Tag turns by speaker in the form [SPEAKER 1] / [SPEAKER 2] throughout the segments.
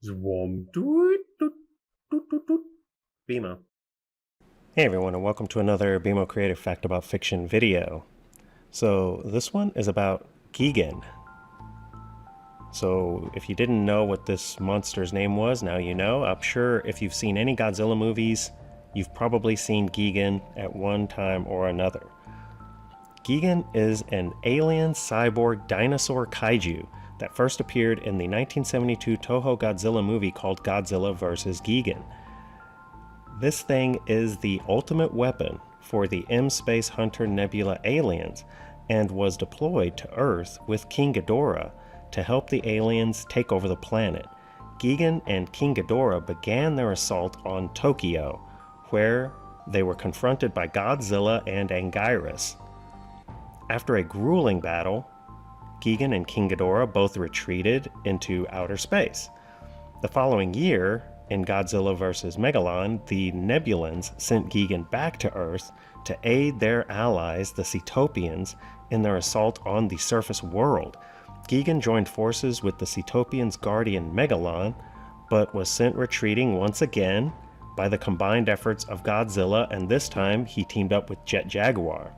[SPEAKER 1] Zwom. Doot, doot, doot, doot, doot. BMO.
[SPEAKER 2] Hey everyone, and welcome to another BMO Creative Fact About Fiction video. So this one is about Gigan. So if you didn't know what this monster's name was, now you know. I'm sure if you've seen any Godzilla movies, you've probably seen Gigan at one time or another. Gigan is an alien cyborg dinosaur kaiju that first appeared in the 1972 Toho Godzilla movie called Godzilla vs. Gigan. This thing is the ultimate weapon for the M-Space Hunter Nebula aliens and was deployed to Earth with King Ghidorah to help the aliens take over the planet. Gigan and King Ghidorah began their assault on Tokyo, where they were confronted by Godzilla and Anguirus. After a grueling battle, Gigan and King Ghidorah both retreated into outer space. The following year, in Godzilla vs. Megalon, the Nebulans sent Gigan back to Earth to aid their allies, the Cetopians, in their assault on the surface world. Gigan joined forces with the Cetopians' guardian Megalon, but was sent retreating once again by the combined efforts of Godzilla, and this time he teamed up with Jet Jaguar.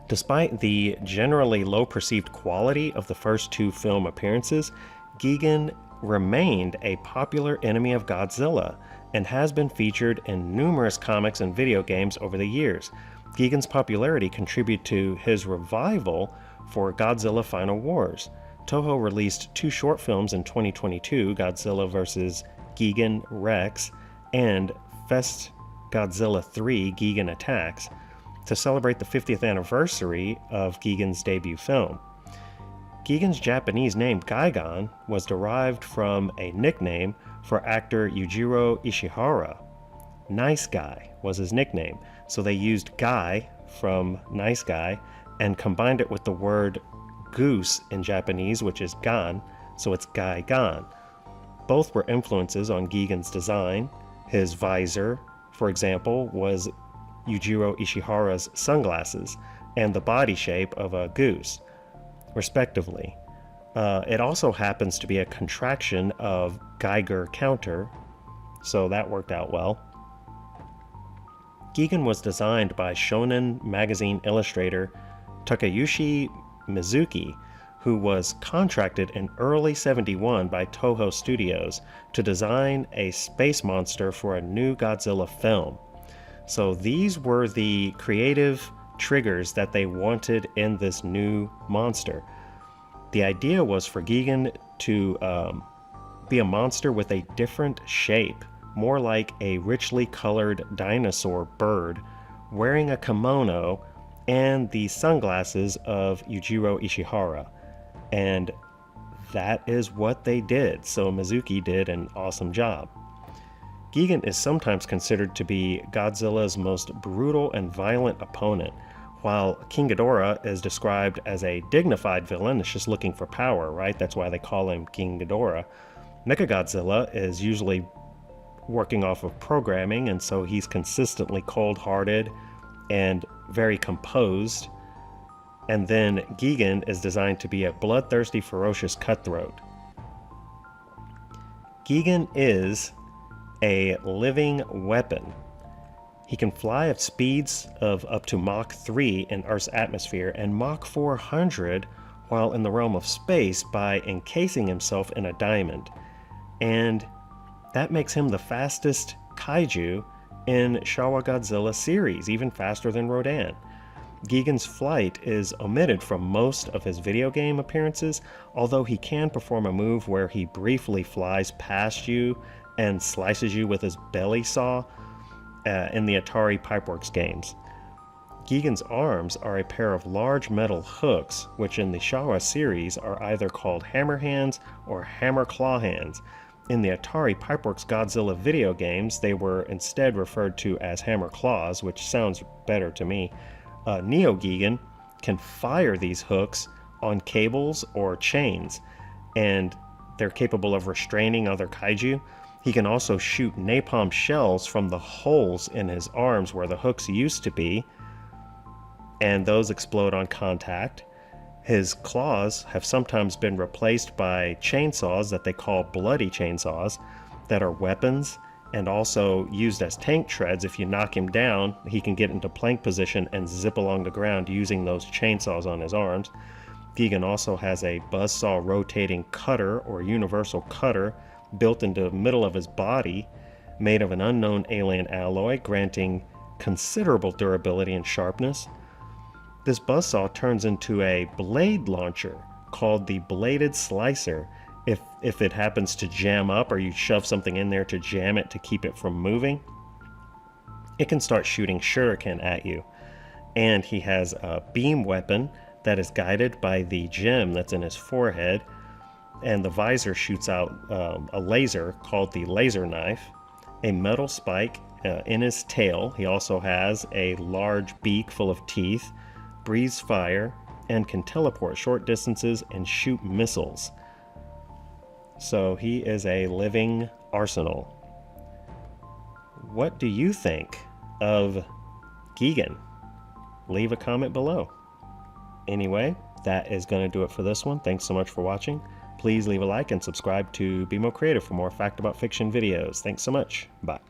[SPEAKER 2] Despite the generally low perceived quality of the first two film appearances, Gigan remained a popular enemy of Godzilla and has been featured in numerous comics and video games over the years. Gigan's popularity contributed to his revival for Godzilla Final Wars. Toho released two short films in 2022, Godzilla vs. Gigan Rex and Fest Godzilla 3 Gigan Attacks, to celebrate the 50th anniversary of Gigan's debut film. Gigan's Japanese name Gigan was derived from a nickname for actor Yujiro Ishihara. Nice Guy was his nickname, so they used Guy from Nice Guy and combined it with the word goose in Japanese, which is Gan, so it's Gigan. Both were influences on Gigan's design. His visor, for example, was Yujiro Ishihara's sunglasses and the body shape of a goose, respectively. It also happens to be a contraction of Geiger counter, so that worked out well. Gigan was designed by Shonen magazine illustrator Takeuchi Mizuki, who was contracted in early '71 by Toho Studios to design a space monster for a new Godzilla film. So these were the creative triggers that they wanted in this new monster. The idea was for Gigan to be a monster with a different shape, more like a richly colored dinosaur bird, wearing a kimono and the sunglasses of Yujiro Ishihara. And that is what they did, so Mizuki did an awesome job. Gigan is sometimes considered to be Godzilla's most brutal and violent opponent, while King Ghidorah is described as a dignified villain. It's just looking for power, right? That's why they call him King Ghidorah. Mechagodzilla is usually working off of programming, and so he's consistently cold-hearted and very composed. And then Gigan is designed to be a bloodthirsty, ferocious cutthroat. Gigan is a living weapon. He can fly at speeds of up to Mach 3 in Earth's atmosphere and Mach 400 while in the realm of space by encasing himself in a diamond. And that makes him the fastest kaiju in Showa Godzilla series, even faster than Rodan. Gigan's flight is omitted from most of his video game appearances, although he can perform a move where he briefly flies past you and slices you with his belly saw in the Atari Pipeworks games. Gigan's arms are a pair of large metal hooks, which in the Showa series are either called hammer hands or hammer claw hands. In the Atari Pipeworks Godzilla video games, they were instead referred to as hammer claws, which sounds better to me. Neo Gigan can fire these hooks on cables or chains, and they're capable of restraining other kaiju. He can also shoot napalm shells from the holes in his arms where the hooks used to be, and those explode on contact. His claws have sometimes been replaced by chainsaws that they call bloody chainsaws that are weapons and also used as tank treads. If you knock him down, he can get into plank position and zip along the ground using those chainsaws on his arms. Gigan also has a buzzsaw rotating cutter or universal cutter built into the middle of his body, made of an unknown alien alloy, granting considerable durability and sharpness. This buzzsaw turns into a blade launcher called the bladed slicer if it happens to jam up or you shove something in there to jam it to keep it from moving. It can start shooting shuriken at you. And he has a beam weapon that is guided by the gem that's in his forehead, and the visor shoots out a laser called the laser knife, a metal spike in his tail. He also has a large beak full of teeth, breathes fire, and can teleport short distances and shoot missiles. So he is a living arsenal. What do you think of Gigan? Leave a comment below. Anyway, that is going to do it for this one. Thanks so much for watching. Please leave a like and subscribe to BMO Creative for more fact about fiction videos. Thanks so much. Bye.